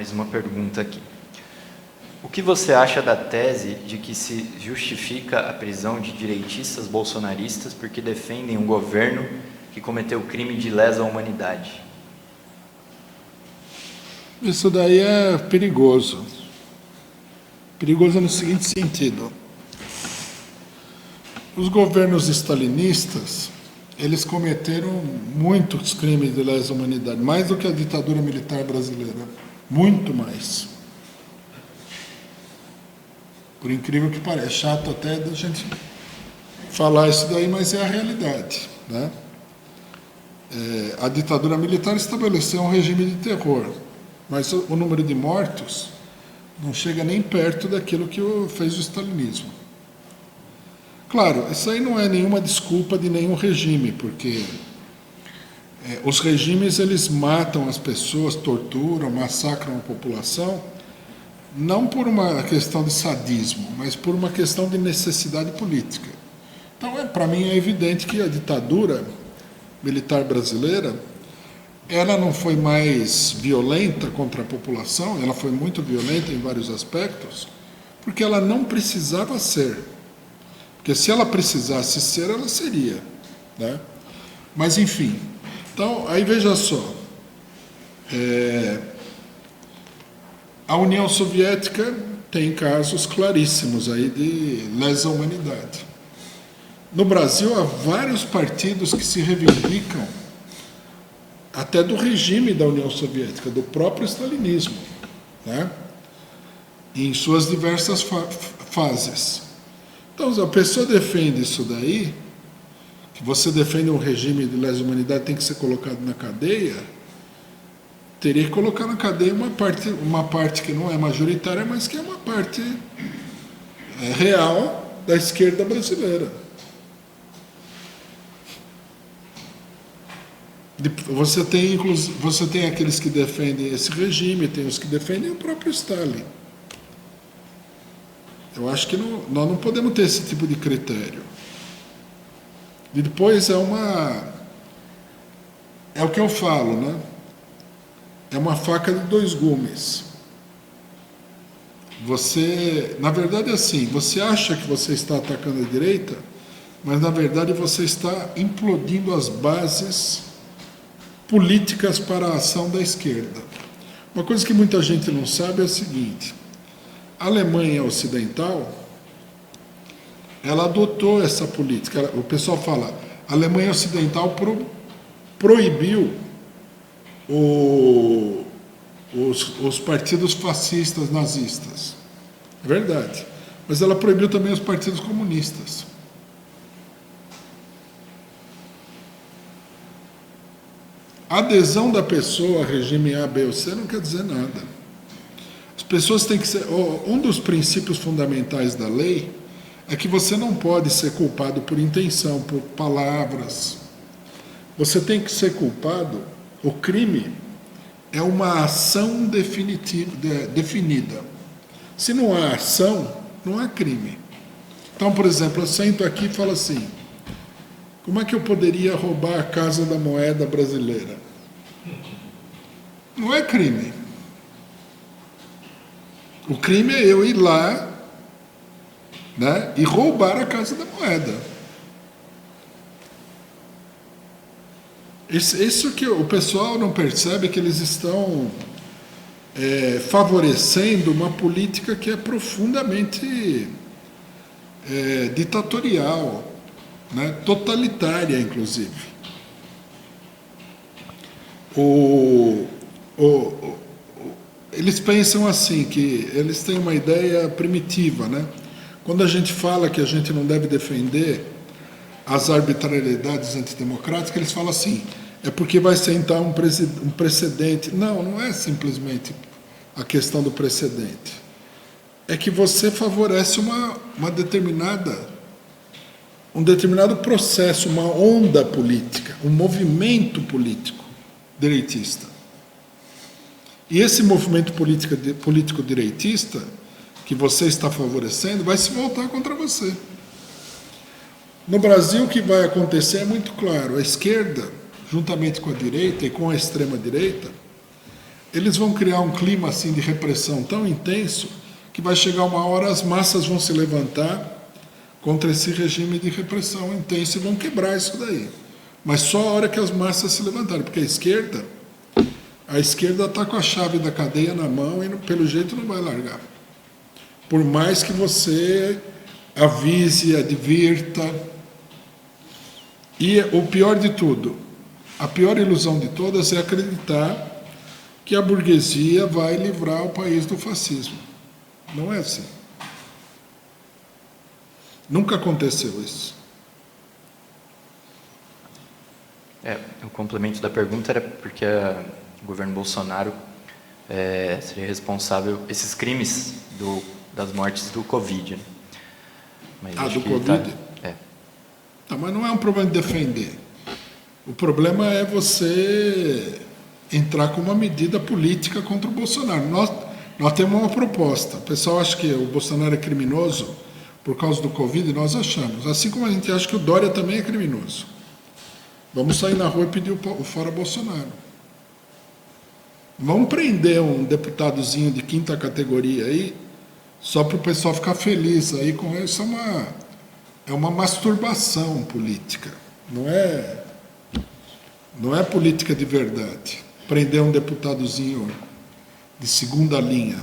Mais uma pergunta aqui. O que você acha da tese de que se justifica a prisão de direitistas bolsonaristas porque defendem um governo que cometeu crime de lesa humanidade? Isso daí é perigoso. Perigoso no seguinte sentido. Os governos stalinistas, eles cometeram muitos crimes de lesa humanidade, mais do que a ditadura militar brasileira. Muito mais. Por incrível que pareça, é chato até da gente falar isso daí, mas é a realidade, né? A ditadura militar estabeleceu um regime de terror, mas o número de mortos não chega nem perto daquilo que fez o stalinismo. Claro, isso aí não é nenhuma desculpa de nenhum regime, porque os regimes eles matam as pessoas, torturam, massacram a população, não por uma questão de sadismo, mas por uma questão de necessidade política. Então, para mim é evidente que a ditadura militar brasileira, ela não foi mais violenta contra a população, ela foi muito violenta em vários aspectos, porque ela não precisava ser. Porque se ela precisasse ser, ela seria, né? Mas, enfim. Então, aí veja só. A União Soviética tem casos claríssimos aí de lesa humanidade. No Brasil, há vários partidos que se reivindicam até do regime da União Soviética, do próprio stalinismo, né? Em suas diversas fases. Então, se a pessoa defende isso daí, que você defende um regime de lesa humanidade tem que ser colocado na cadeia, teria que colocar na cadeia uma parte que não é majoritária, mas que é uma parte real da esquerda brasileira. Você tem aqueles que defendem esse regime, tem os que defendem o próprio Stalin. Eu acho que nós não podemos ter esse tipo de critério. E depois é o que eu falo, né? É uma faca de dois gumes. Na verdade é assim, você acha que você está atacando a direita, mas na verdade você está implodindo as bases políticas para a ação da esquerda. Uma coisa que muita gente não sabe é o seguinte: a Alemanha Ocidental, ela adotou essa política. O pessoal fala, a Alemanha Ocidental proibiu os partidos fascistas, nazistas. É verdade. Mas ela proibiu também os partidos comunistas. A adesão da pessoa a regime A, B ou C não quer dizer nada. As pessoas têm que ser... Um dos princípios fundamentais da lei é que você não pode ser culpado por intenção, por palavras. Você tem que ser culpado... O crime é uma ação definida. Se não há ação, não há crime. Então, por exemplo, eu sento aqui e falo assim: como é que eu poderia roubar a Casa da Moeda brasileira? Não é crime. O crime é eu ir lá, né, e roubar a Casa da Moeda. Isso que o pessoal não percebe, que eles estão favorecendo uma política que é profundamente ditatorial, né, totalitária, inclusive. Eles pensam assim, que eles têm uma ideia primitiva, né? Quando a gente fala que a gente não deve defender as arbitrariedades antidemocráticas, eles falam assim: é porque vai sentar um precedente. Não, não é simplesmente a questão do precedente. É que você favorece um determinado processo, uma onda política, um movimento político direitista. E esse movimento político direitista que você está favorecendo vai se voltar contra você. No Brasil, o que vai acontecer é muito claro. A esquerda, juntamente com a direita e com a extrema-direita, eles vão criar um clima assim de repressão tão intenso que vai chegar uma hora as massas vão se levantar contra esse regime de repressão intensa e vão quebrar isso daí. Mas só a hora que as massas se levantarem, porque a esquerda está com a chave da cadeia na mão e pelo jeito não vai largar. Por mais que você avise, advirta. E o pior de tudo, a pior ilusão de todas é acreditar que a burguesia vai livrar o país do fascismo. Não é assim. Nunca aconteceu isso. O complemento da pergunta era porque o governo Bolsonaro seria responsável esses crimes das mortes do Covid. Né? Mas do Covid? Tá, mas não é um problema de defender. O problema é você entrar com uma medida política contra o Bolsonaro. Nós temos uma proposta. O pessoal acha que o Bolsonaro é criminoso por causa do Covid, nós achamos. Assim como a gente acha que o Dória também é criminoso. Vamos sair na rua e pedir o fora Bolsonaro. Vamos prender um deputadozinho de 5ª categoria aí, só para o pessoal ficar feliz aí com isso. É uma masturbação política. Não é política de verdade. Prender um deputadozinho de 2ª linha.